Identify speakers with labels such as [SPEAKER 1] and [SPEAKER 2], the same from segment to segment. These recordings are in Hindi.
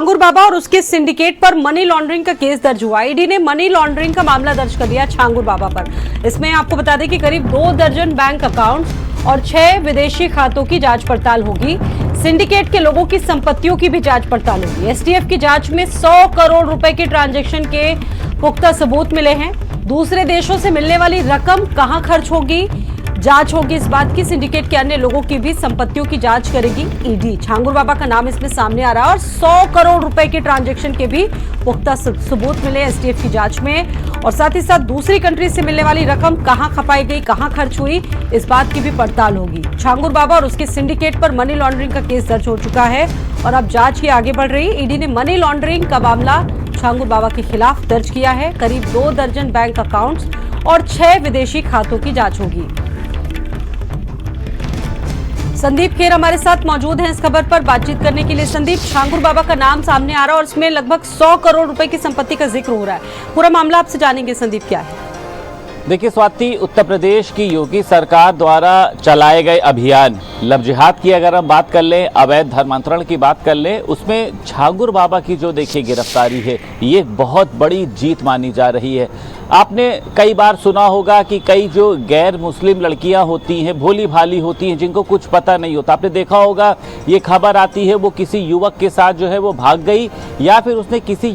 [SPEAKER 1] छांगुर बाबा और उसके सिंडिकेट पर मनी लॉन्ड्रिंग का केस दर्ज हुआ। ईडी ने मनी लॉन्ड्रिंग का मामला दर्ज कर दिया छांगुर बाबा पर। इसमें आपको बता दें कि करीब 2 दर्जन बैंक अकाउंट्स और 6 विदेशी खातों की जांच पड़ताल होगी। सिंडिकेट के लोगों की संपत्तियों की भी जांच पड़ताल होगी। एसटीएफ की जांच में 100 करोड़ रुपए के ट्रांजैक्शन के पुख्ता सबूत मिले हैं। दूसरे देशों से मिलने वाली रकम कहां खर्च होगी, जांच होगी इस बात की। सिंडिकेट के अन्य लोगों की भी संपत्तियों की जांच करेगी ईडी। छांगुर बाबा का नाम इसमें सामने आ रहा है और 100 करोड़ रुपए के ट्रांजैक्शन के भी पुख्ता सबूत मिले एसटीएफ की जांच में। और साथ ही साथ दूसरी कंट्री से मिलने वाली रकम कहां खपाई गई, कहां खर्च हुई, इस बात की भी पड़ताल होगी। छांगुर बाबा और उसके सिंडिकेट पर मनी लॉन्ड्रिंग का केस दर्ज हो चुका है और अब जांच की आगे बढ़ रही। ईडी ने मनी लॉन्ड्रिंग का मामला छांगुर बाबा के खिलाफ दर्ज किया है। करीब 2 दर्जन बैंक अकाउंट्स और 6 विदेशी खातों की जांच होगी। संदीप खेर हमारे साथ मौजूद हैं इस खबर पर बातचीत करने के लिए। संदीप, छांगुर बाबा का नाम सामने आ रहा है और इसमें लगभग 100 करोड़ रुपए की संपत्ति का जिक्र हो रहा है। पूरा मामला आपसे जानेंगे। संदीप, क्या है?
[SPEAKER 2] देखिए स्वाति, उत्तर प्रदेश की योगी सरकार द्वारा चलाए गए अभियान लव जिहाद की अगर हम बात कर लें, अवैध धर्मांतरण की बात कर लें, उसमें छांगुर बाबा की जो देखिए गिरफ्तारी है, ये बहुत बड़ी जीत मानी जा रही है। आपने कई बार सुना होगा कि कई जो गैर मुस्लिम लड़कियां होती हैं, भोली भाली होती हैं, जिनको कुछ पता नहीं होता। आपने देखा होगा ये खबर आती है वो किसी युवक के साथ जो है वो भाग गई, या फिर उसने किसी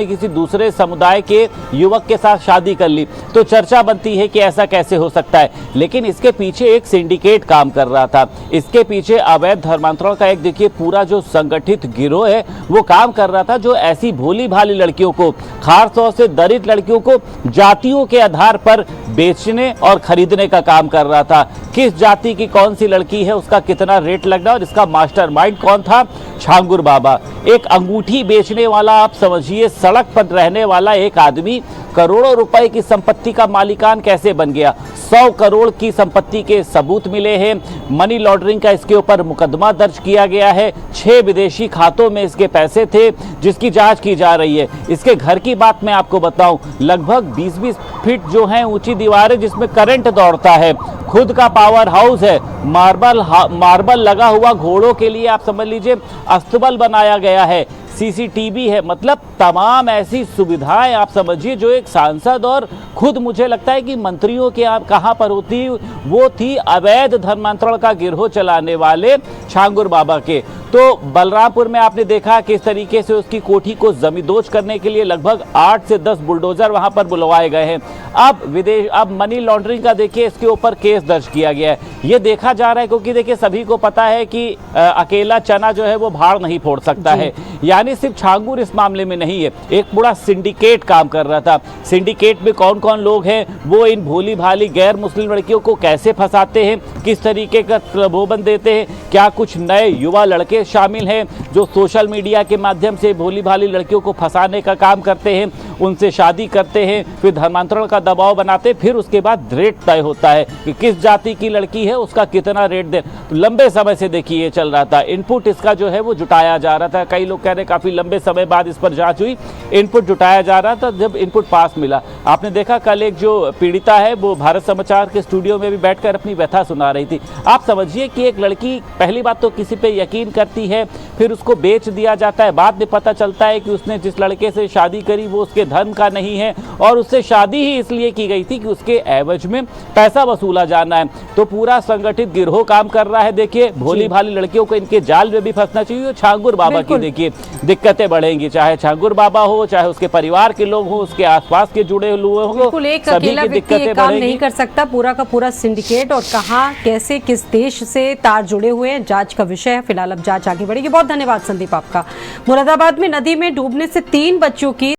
[SPEAKER 2] किसी दूसरे समुदाय के युवक के साथ शादी कर ली, तो चर्चा बनती है कि ऐसा कैसे हो सकता है। लेकिन इसके पीछे एक सिंडिकेट काम कर रहा था। इसके पीछे अवैध धर्मांतरण का एक देखिए पूरा जो संगठित गिरोह है वो काम कर रहा था, जो ऐसी भोली भाली लड़कियों को, खासतौर से दलित लड़कियों को जातियों के आधार पर बेचने और खरीदने का काम कर रहा था। किस जाति की कौन सी लड़की है, उसका कितना रेट लगना, और इसका मास्टरमाइंड कौन था? छांगुर बाबा। एक अंगूठी बेचने वाला, आप समझिए सड़क पर रहने वाला एक आदमी करोड़ों रुपए की संपत्ति का मालिकान कैसे बन गया? 100 करोड़ की संपत्ति के सबूत मिले हैं। मनी लॉन्ड्रिंग का इसके ऊपर मुकदमा दर्ज किया गया है। 6 विदेशी खातों में इसके पैसे थे, जिसकी जांच की जा रही है। इसके घर की बात मैं आपको बताऊं, लगभग 20-20 फीट जो है ऊंची दीवारें जिसमें करंट दौड़ता है, खुद का पावर हाउस है, मार्बल लगा हुआ, घोड़ों के लिए आप समझ लीजिए अस्तबल बनाया गया है, सीसीटीवी है, मतलब तमाम ऐसी सुविधाएं आप समझिए जो एक सांसद और खुद मुझे लगता है कि मंत्रियों के आप कहां पर होती, वो थी अवैध धर्मांतरण का गिरोह चलाने वाले छांगुर बाबा के। तो बलरामपुर में आपने देखा किस तरीके से उसकी कोठी को जमींदोज करने के लिए लगभग 8 से 10 बुलडोजर वहां पर बुलवाए गए हैं। अब मनी लॉन्ड्रिंग का देखिए इसके ऊपर केस दर्ज किया गया है। ये देखा जा रहा है क्योंकि देखिए सभी को पता है कि अकेला चना जो है वो भाड़ नहीं फोड़ सकता है। यानी सिर्फ छांगुर इस मामले में नहीं है, एक पूरा सिंडिकेट काम कर रहा था। सिंडिकेट में कौन कौन लोग हैं, वो इन भोली भाली गैर मुस्लिम लड़कियों को कैसे फंसाते हैं, किस तरीके का प्रलोभन देते हैं, क्या कुछ नए युवा लड़के शामिल हैं जो सोशल मीडिया के माध्यम से भोली भाली लड़कियों को फंसाने का काम करते हैं, उनसे शादी करते हैं, फिर धर्मांतरण का दबाव बनाते, फिर उसके बाद रेट तय होता है कि किस जाति की लड़की है उसका कितना रेट दे। तो लंबे समय से देखिए ये चल रहा था। इनपुट इसका जो है वो जुटाया जा रहा था। कई लोग कह रहे हैं काफी लंबे समय बाद इस पर जांच हुई, इनपुट जुटाया जा रहा था। जब इनपुट पास मिला, आपने देखा कल एक जो पीड़िता है वो भारत समाचार के स्टूडियो में भी बैठकर अपनी व्यथा सुना रही थी। आप समझिए कि एक लड़की पहली बात तो किसी पे यकीन करती है, फिर उसको बेच दिया जाता है, बाद में पता चलता है कि उसने जिस लड़के से शादी करी वो उसके धर्म का नहीं है और उससे शादी ही इसलिए की गई थी कि उसके एवज में पैसा वसूला जाना है। तो पूरा संगठित गिरोह काम कर रहा है। देखिए भोली भाली लड़कियों को इनके जाल में भी फंसना चाहिए। छांगुर बाबा की देखिए दिक्कतें बढ़ेंगी, चाहे छांगुर बाबा हो, चाहे उसके परिवार के लोग हो, उसके आसपास के जुड़े हुए हो,
[SPEAKER 1] एक अकेला व्यक्ति ये काम नहीं कर सकता। पूरा का पूरा सिंडिकेट और कहां कैसे किस देश से तार जुड़े हुए हैं, जांच का विषय है। फिलहाल अब जांच आगे बढ़ेगी। बहुत धन्यवाद संदीप आपका। मुरादाबाद में नदी में डूबने से 3 बच्चों की